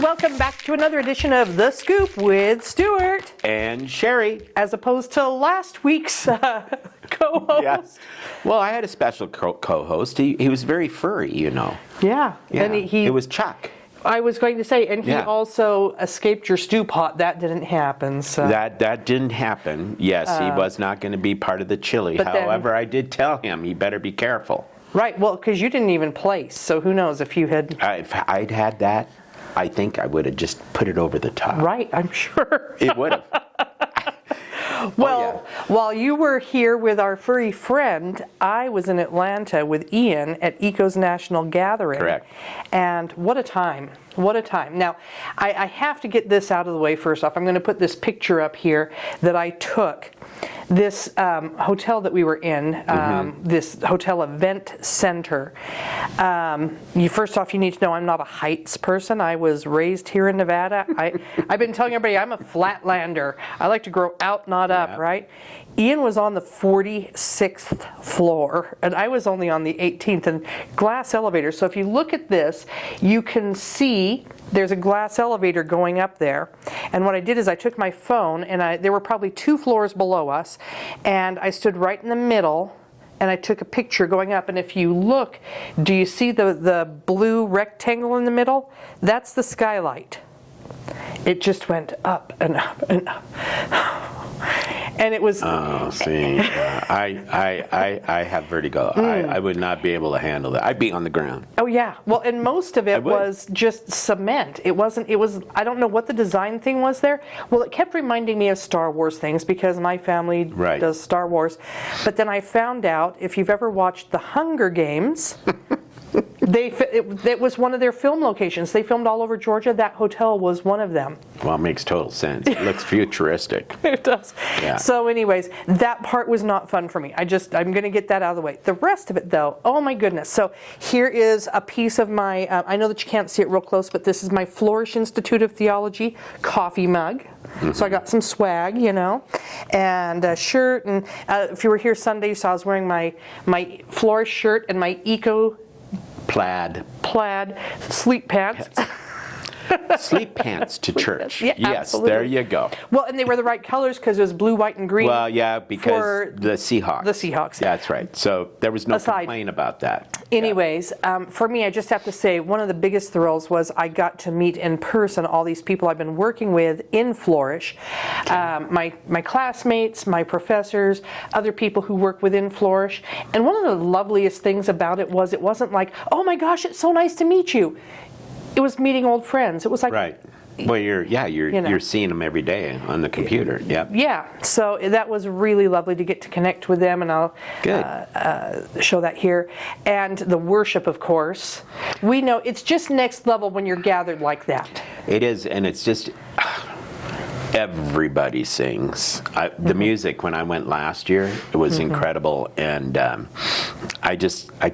and welcome back to another edition of The Scoop with Stuart. And Sherry. As opposed to last week's co-host. Yeah. Well, I had a special co-host. He was very furry, you know. Yeah. And he it was Chuck. I was going to say, and he Yeah. also escaped your stew pot. That didn't happen. So. That didn't happen. Yes, he was not going to be part of the chili. However, I did tell him he better be careful. Right, well, because you didn't even place, so who knows if you had... If I'd had that, I think I would have just put it over the top. Right, I'm sure. It would have. Well, while you were here with our furry friend, I was in Atlanta with Ian at Eco's National Gathering. Correct. And what a time. What a time. Now, I have to get this out of the way first off. I'm going to put this picture up here that I took. This hotel that we were in, this hotel event center. First off, you need to know I'm not a heights person. I was raised here in Nevada. I've been telling everybody I'm a flatlander. I like to grow out, not up, right? Ian was on the 46th floor, and I was only on the 18th, and glass elevator. So if you look at this, you can see there's a glass elevator going up there. And what I did is I took my phone, and there were probably 2 floors below us, and I stood right in the middle, and I took a picture going up. And if you look, do you see the blue rectangle in the middle? That's the skylight. It just went up and up and up. And it was... Oh, see, I have vertigo. I would not be able to handle that. I'd be on the ground. Oh, yeah. Well, and most of it was just cement. It was, I don't know what the design thing was there. Well, it kept reminding me of Star Wars things because my family does Star Wars. But then I found out, if you've ever watched The Hunger Games... It was one of their film locations. They filmed all over Georgia. That hotel was one of them. Well, it makes total sense. It looks futuristic. It does. Yeah. So anyways, that part was not fun for me. I'm going to get that out of the way. The rest of it, though, oh my goodness. So here is a piece of my, I know that you can't see it real close, but this is my Flourish Institute of Theology coffee mug. So I got some swag, you know, and a shirt. And if you were here Sunday, you saw I was wearing my Flourish shirt and my Eco Plaid sleep pants. Sleep pants to church. Yeah, yes, absolutely. There you go. Well, and they were the right colors because it was blue, white, and green. Well, yeah, because the Seahawks. The Seahawks. Yeah, that's right. So there was no complaint about that. Anyways, for me, I just have to say one of the biggest thrills was I got to meet in person all these people I've been working with in Flourish. My classmates, my professors, other people who work within Flourish. And one of the loveliest things about it wasn't like, oh my gosh, it's so nice to meet you. It was meeting old friends. It was like... Right. Well, you're seeing them every day on the computer. Yep. Yeah. So that was really lovely to get to connect with them, and I'll show that here. And the worship, of course. We know it's just next level when you're gathered like that. It is, and it's just... Everybody sings. The music, when I went last year, it was incredible. And I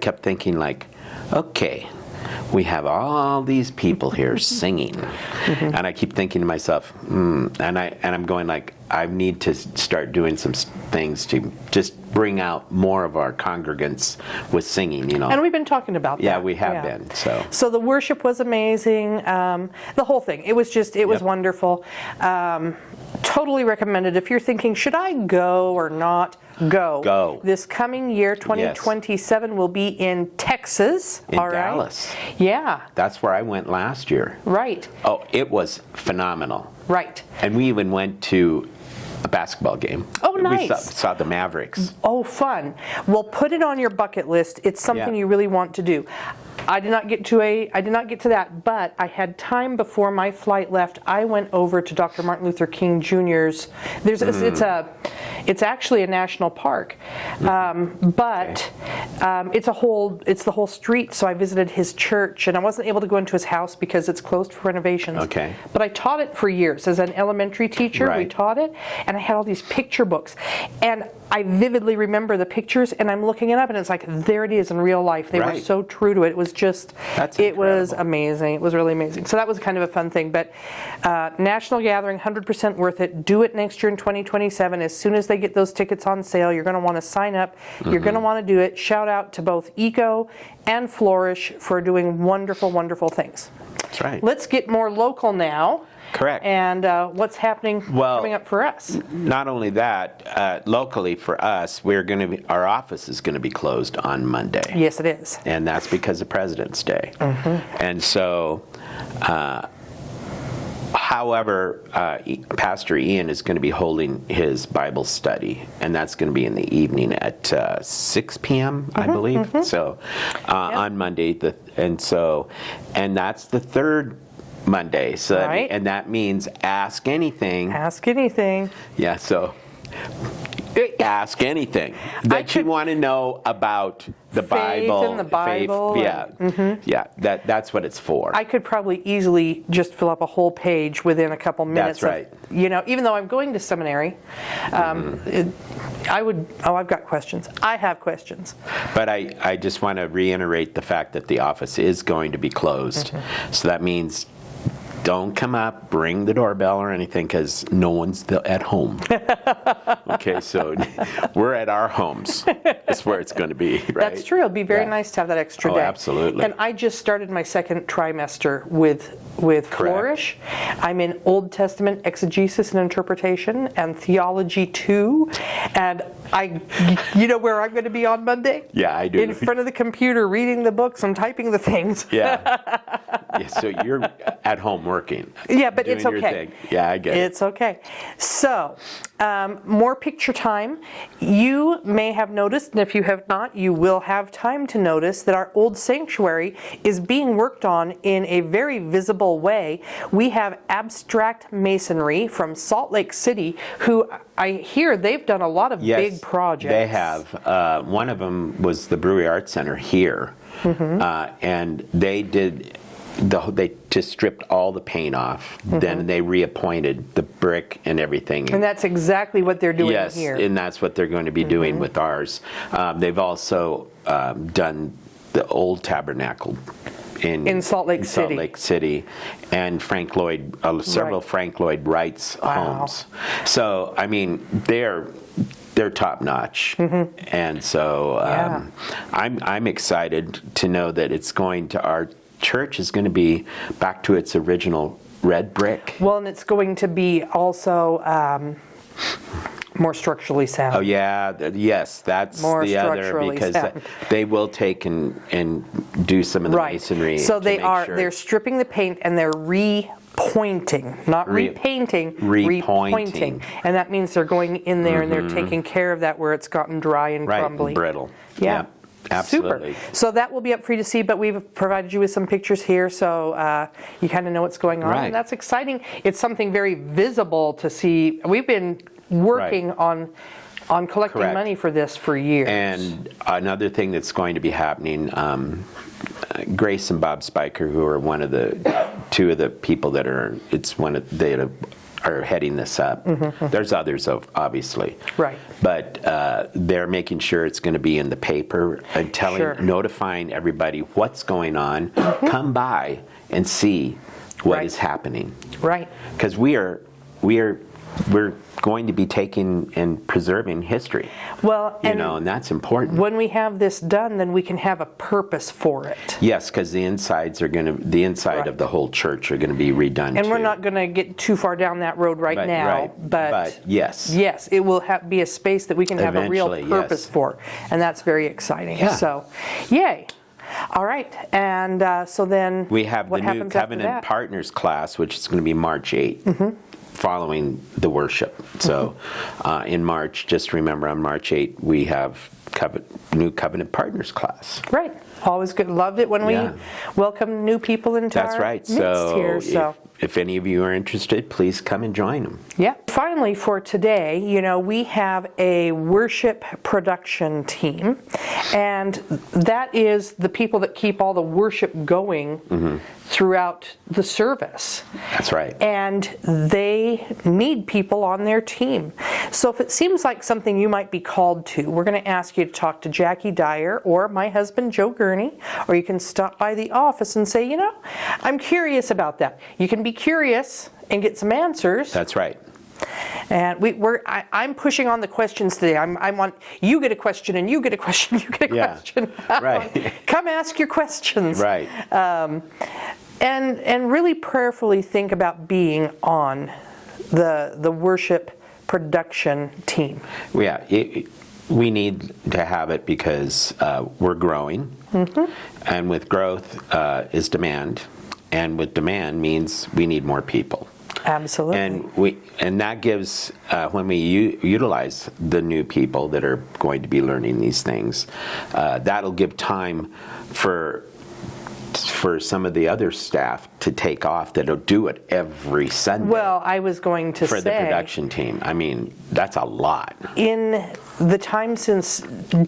kept thinking, like, okay... We have all these people here singing, and I keep thinking to myself, and I'm going like, I need to start doing some things to just bring out more of our congregants with singing, you know. And we've been talking about that. Yeah, we have been. So the worship was amazing. The whole thing. It was was wonderful. Totally recommended. If you're thinking, should I go or not? Go. This coming year, 2027, will be in Texas. In Dallas. Yeah. That's where I went last year. Right. Oh, it was phenomenal. Right. And we even went to a basketball game. Oh, nice. We saw the Mavericks. Oh, fun. Well, put it on your bucket list. It's something you really want to do. I did not get to that, but I had time before my flight left. I went over to Dr. Martin Luther King Jr.'s. It's actually a national park, but it's the whole street. So I visited his church, and I wasn't able to go into his house because it's closed for renovations. Okay. But I taught it for years as an elementary teacher. Right. We taught it, and I had all these picture books, and I vividly remember the pictures, and I'm looking it up, and it's like, there it is in real life. They were so true to it. It was just, it was amazing. It was really amazing. So that was kind of a fun thing. But National Gathering, 100% worth it. Do it next year in 2027 as soon as they they get those tickets on sale. You're going to want to sign up. You're going to want to do it. Shout out to both Eco and Flourish for doing wonderful, wonderful things. That's right. Let's get more local now. Correct. And what's happening coming up for us? Not only that, locally for us, our office is going to be closed on Monday. Yes, it is. And that's because of President's Day. And so, however, Pastor Ian is going to be holding his Bible study, and that's going to be in the evening at 6 p.m., I believe. So, on Monday, and that's the third Monday. So Right. and that means ask anything. Ask anything. Yeah, so ask anything that you want to know about the Bible. in the Bible Yeah, that's what it's for. I could probably easily just fill up a whole page within a couple minutes. That's right. Even though I'm going to seminary, I've got questions. I have questions. But I just want to reiterate the fact that the office is going to be closed. So that means don't come up, ring the doorbell or anything, because no one's at home. Okay, so we're at our homes. That's where it's going to be, right? That's true. It'll be very nice to have that extra day. Absolutely. And I just started my second trimester with Flourish. I'm in Old Testament exegesis and interpretation and theology 2. And you know where I'm going to be on Monday? Yeah, I do. In front of the computer, reading the books and typing the things. Yeah. So you're at home working. Yeah, but doing it's your okay. thing. Yeah, I get it. It's okay. So, more picture time. You may have noticed, and if you have not, you will have time to notice that our old sanctuary is being worked on in a very visible way. We have Abstract Masonry from Salt Lake City, who I hear they've done a lot of big projects. They have. One of them was the Brewery Arts Center here, and they did. They just stripped all the paint off. Then they reappointed the brick and everything. And that's exactly what they're doing here. Yes, and that's what they're going to be doing with ours. They've also done the old tabernacle in Salt Lake City. Salt Lake City, and Frank Lloyd, several Frank Lloyd Wright's homes. So I mean, they're top notch, and so I'm excited to know that it's going to our church is going to be back to its original red brick. Well, and it's going to be also more structurally sound. Oh yeah, yes, that's More the other, structurally because sound. they will take and do some of the masonry. So to they make are. sure. They're stripping the paint and they're repointing, not repainting, repointing, and that means they're going in there and they're taking care of that where it's gotten dry and crumbly, brittle. Yeah. Yep, absolutely. Super. So that will be up for you to see, but we've provided you with some pictures here, so you kind of know what's going on, Right. and that's exciting. It's something very visible to see. We've been working on collecting Correct. money for this for years. And another thing that's going to be happening, Grace and Bob Spiker, who are two of the people that are, they are heading this up. There's others, obviously. Right. But they're making sure it's going to be in the paper and notifying everybody what's going on. Come by and see what is happening. Right. Because we're going to be taking and preserving history. Well, and that's important. When we have this done, then we can have a purpose for it. Yes, because the inside of the whole church are going to be redone. And we're not going to get too far down that road right now, but yes, it will be a space that we can have a real Eventually, purpose for, and that's very exciting. Yeah. So, yay! All right, and so then we have what the new happens after Covenant that? Partners class, which is going to be March 8th. Following the worship. So in March, just remember on March 8th, we have new Covenant Partners class. Right. Always good. Loved it when we welcome new people into That's our right. midst here. So if any of you are interested, please come and join them. yeah. Finally, for today, we have a worship production team, and that is the people that keep all the worship going throughout the service. That's right. And they need people on their team. So if it seems like something you might be called to, we're going to ask you to talk to Jackie Dyer or my husband, Joe Gurney, or you can stop by the office and say, I'm curious about that. You can be curious and get some answers. That's right. And I'm pushing on the questions today. I want you get a question, and you get a question, you get a question. Right. Come ask your questions. Right. And really prayerfully think about being on the worship production team. Yeah, we need to have it because we're growing, and with growth is demand, and with demand means we need more people. Absolutely. And that gives when we utilize the new people that are going to be learning these things, that'll give time for some of the other staff to take off that'll do it every Sunday. Well, I was going to say, for the production team. I mean, that's a lot. In the time since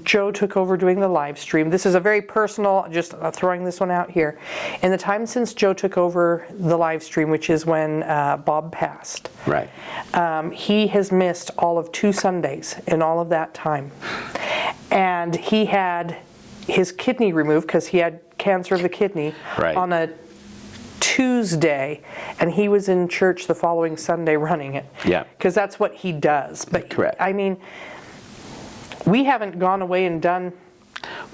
Joe took over doing the live stream, this is a very personal, just throwing this one out here. In the time since Joe took over the live stream, which is when Bob passed, right? He has missed all of 2 Sundays in all of that time. And he had his kidney removed because he had cancer of the kidney on a Tuesday, and he was in church the following Sunday running it. Yeah. Because that's what he does. But correct. I mean, we haven't gone away and done.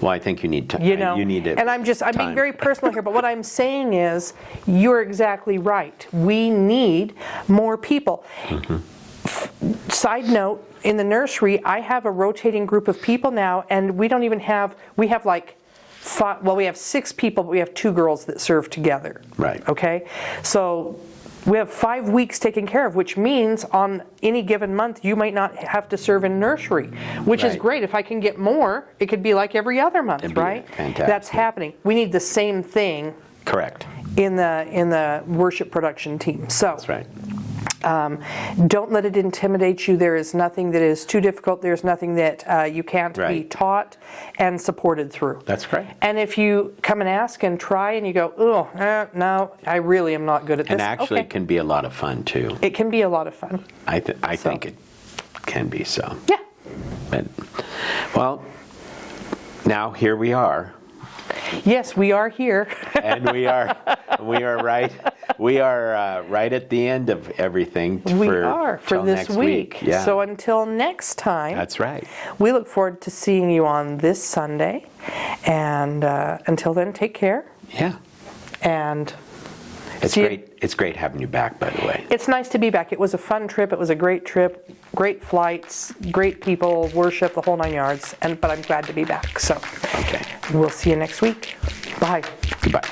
Well, I think you need to. You know, you need it. And I'm being very personal here, but what I'm saying is, you're exactly right. We need more people. Side note, in the nursery, I have a rotating group of people now, and we have like 5, well, we have 6 people, but we have 2 girls that serve together. Right. Okay? So we have 5 weeks taken care of, which means on any given month, you might not have to serve in nursery, which is great. If I can get more, it could be like every other month, right? Fantastic. That's happening. We need the same thing. Correct. In the worship production team. So that's right. Don't let it intimidate you. There is nothing that is too difficult. There's nothing that you can't be taught and supported through. That's great. And if you come and ask and try and you go, no, I really am not good at this. And actually it can be a lot of fun too. It can be a lot of fun. I think it can be so. Yeah. But, well, now here we are. Yes, we are here. And we are right at the end of everything for this week. Yeah. So until next time. That's right. We look forward to seeing you on this Sunday. And until then, take care. Yeah. And it's great. It's great having you back, by the way. It's nice to be back. It was a fun trip. It was a great trip. Great flights, great people, worship, the whole 9 yards. But I'm glad to be back. So okay. We'll see you next week. Bye. Goodbye.